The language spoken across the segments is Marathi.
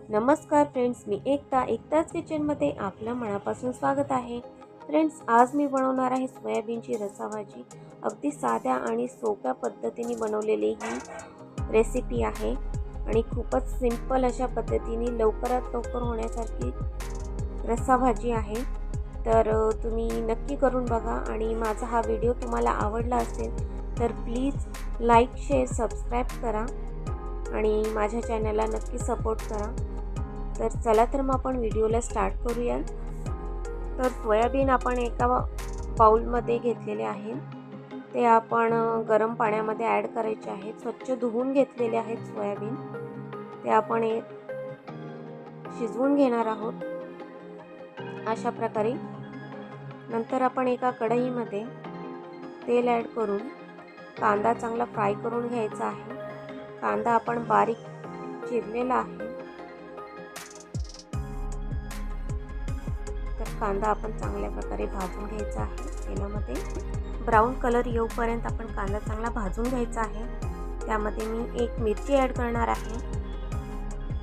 नमस्कार फ्रेंड्स, मी एकताच किचनमध्ये आपलं मनापासून स्वागत आहे. फ्रेंड्स, आज मी बनवणार आहे सोयाबीनची रसाभाजी. अगदी साध्या आणि सोप्या पद्धतीने बनवलेली ही रेसिपी आहे आणि खूपच सिंपल अशा पद्धतीने लवकरात लवकर होण्यासारखी रसाभाजी आहे. तर तुम्ही नक्की करून बघा आणि माझा हा व्हिडिओ तुम्हाला आवडला असेल तर प्लीज लाईक, शेअर, सबस्क्राईब करा आणि माझ्या चॅनलला नक्की सपोर्ट करा. तर चला तर मग आपण व्हिडिओला स्टार्ट करूया. तर सोयाबीन आपण एका बाउलमध्ये घेतलेले आहे. ते आपण गरम पाण्यामध्ये ॲड करायचे आहेत. स्वच्छ धुवून घेतलेले आहेत सोयाबीन. ते आपण शिजवून घेणार आहोत अशा प्रकारे. नंतर आपण एका कढईमध्ये तेल ॲड करून कांदा चांगला फ्राय करून घ्यायचा आहे. कांदा आपण बारीक चिरलेला आहे. तर कांदा आपण चांगल्या प्रकारे भाजून घ्यायचा आहे. तेलामध्ये ब्राऊन कलर येऊपर्यंत आपण कांदा चांगला भाजून घ्यायचा आहे. त्यामध्ये मी एक मिरची ॲड करणार आहे.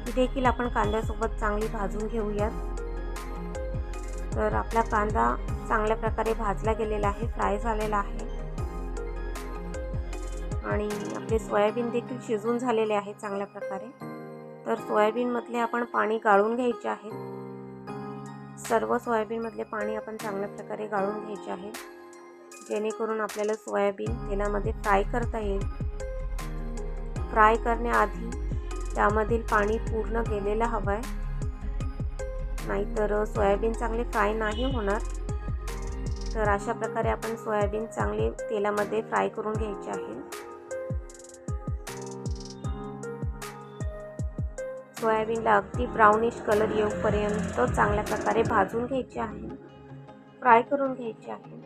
ती देखील आपण कांद्यासोबत चांगली भाजून घेऊयात. तर आपला कांदा चांगल्या प्रकारे भाजला गेलेला आहे, फ्राय झालेला आहे आणि आपले सोयाबीन देखील शिजून झालेले आहे चांगल्या प्रकारे. तर सोयाबीनमधले आपण पाणी गाळून घ्यायचे आहे. सर्व सोयाबीनमधले पाणी आपण चांगल्या प्रकारे गाळून घ्यायचे आहे, जेणेकरून आपल्याला सोयाबीन तेलामध्ये फ्राय करता येईल. फ्राय करण्याआधी त्यामधील पाणी पूर्ण गेलेलं हवं आहे, नाहीतर सोयाबीन चांगले फ्राय नाही होणार. तर अशा प्रकारे आपण सोयाबीन चांगले तेलामध्ये फ्राय करून घ्यायचे आहे. सोयाबीनला अगदी ब्राउनिश कलर येऊपर्यंत चांगल्या प्रकारे भाजून घ्यायचे आहे, फ्राय करून घ्यायचे आहे,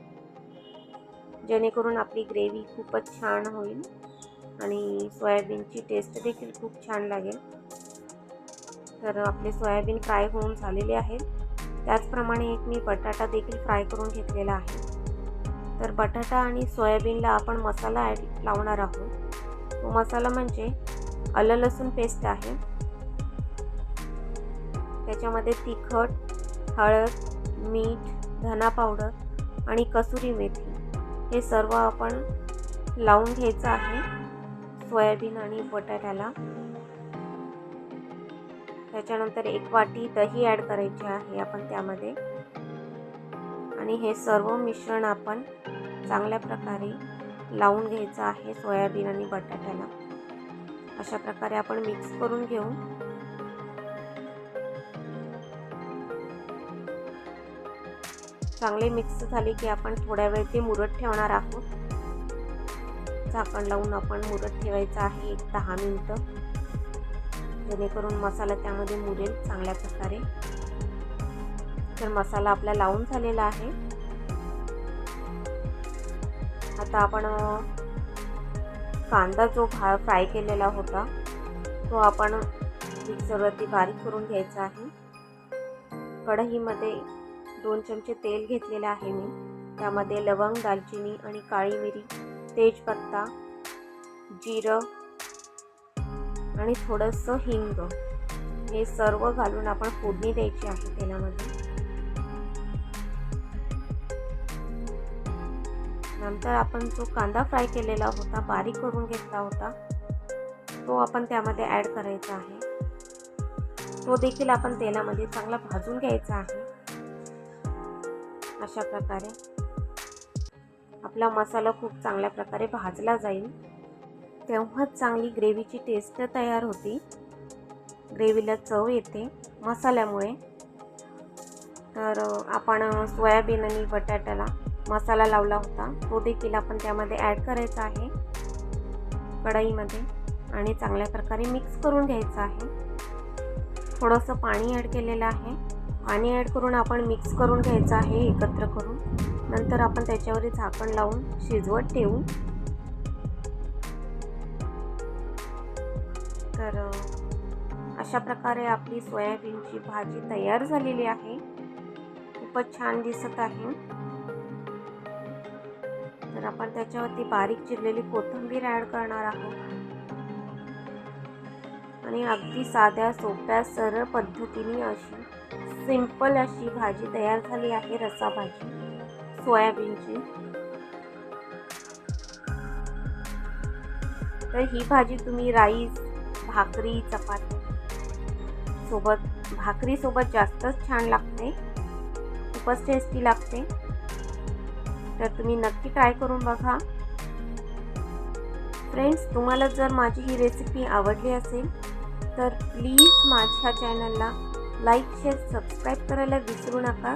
जेणेकरून आपली ग्रेव्ही खूपच छान होईल आणि सोयाबीनची टेस्ट देखील खूप छान लागेल. तर आपले सोयाबीन फ्राय होऊन झालेले आहेत. त्याचप्रमाणे एक मी बटाटा देखील फ्राय करून घेतलेला आहे. तर बटाटा आणि सोयाबीनला आपण मसाला लावणार आहोत. तो मसाला म्हणजे आलं लसूण पेस्ट आहे. त्याच्यामध्ये तिखट, हळद, मीठ, धना पावडर आणि कसुरी मेथी हे सर्व आपण लावून घ्यायचं आहे सोयाबीन आणि बटाट्याला. त्याच्यानंतर एक वाटी दही ॲड करायची आहे आपण त्यामध्ये आणि हे सर्व मिश्रण आपण चांगल्या प्रकारे लावून घ्यायचं आहे सोयाबीन आणि बटाट्याला. अशा प्रकारे आपण मिक्स करून घेऊ. चांगले मिक्स झाले की आपण थोड्या वेळ ते मुरत ठेवणार आहोत. झाकण लावून आपण मुरत ठेवायचं आहे 10 मिनिटं, जेणेकरून मसाला त्यामध्ये मुरेल चांगल्या प्रकारे. तर मसाला आपला लावून झालेला आहे. आता आपण कांदा जो फ्राय केलेला होता तो आपण मिक्सरवरती बारीक करून घ्यायचा आहे. कढईमध्ये 2 चमचे तेल घेतलेले आहे मी. त्यामध्ये लवंग, दालचिनी आणि काळी मिरी, तेजपत्ता, जिरं आणि थोडंसं हिंग हे सर्व घालून आपण फोडणी द्यायची आहे तेलामध्ये. नंतर आपण जो कांदा फ्राय केलेला होता, बारीक करून घेतला होता, तो आपण त्यामध्ये ॲड करायचा आहे. तो देखील आपण तेलामध्ये चांगला भाजून घ्यायचा आहे. अशा प्रकारे आपला मसाला खूप चांगल्या प्रकारे भाजला जाईल, तेव्हाच चांगली ग्रेव्हीची टेस्ट तयार होती. ग्रेव्हीला चव येते मसाल्यामुळे. तर आपण सोयाबीन आणि बटाट्याला मसाला लावला होता तो देखील आपण त्यामध्ये ॲड करायचा आहे कढईमध्ये आणि चांगल्या प्रकारे मिक्स करून घ्यायचं आहे. थोडंसं पाणी ॲड केलेलं आहे. पाणी ॲड करून आपण मिक्स करून घ्यायचं आहे एकत्र करून. नंतर आपण त्याच्यावर झाकण लावून शिजवत ठेवू. तर अशा प्रकारे आपली सोयाबीनची भाजी तयार झालेली आहे. खूपच छान दिसत आहे. तर आपण त्याच्यावरती बारीक चिरलेली कोथिंबीर ॲड करणार आहोत आणि अगदी साध्या सोप्या सरळ पद्धतीने अशी सिंपल अशी भाजी तयार झाली आहे, रस्सा भाजी सोयाबीनची। तर ही भाजी तुम्ही राईस, भाकरी, चपाती सोबत, भाकरी सोबत जास्तच छान लागते, खूपच टेस्टी लागते। तर तुम्ही नक्की ट्राय करून बघा। फ्रेंड्स, तुम्हाला जर माझी ही रेसिपी आवडली असेल तर प्लीज माझ्या चॅनलला लाईक, शेअर, सबस्क्राईब करायला विसरू नका।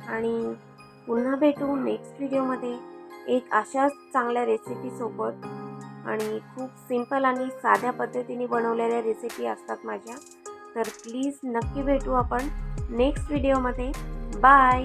आणि पुन्हा भेटू नेक्स्ट व्हिडिओमध्ये एक अशाच चांगल्या रेसिपीसोबत। आणि खूप सिंपल आणि साध्या पद्धतीने बनवलेल्या रेसिपी असतात माझ्या। तर प्लीज नक्की भेटू आपण नेक्स्ट व्हिडिओमध्ये। बाय।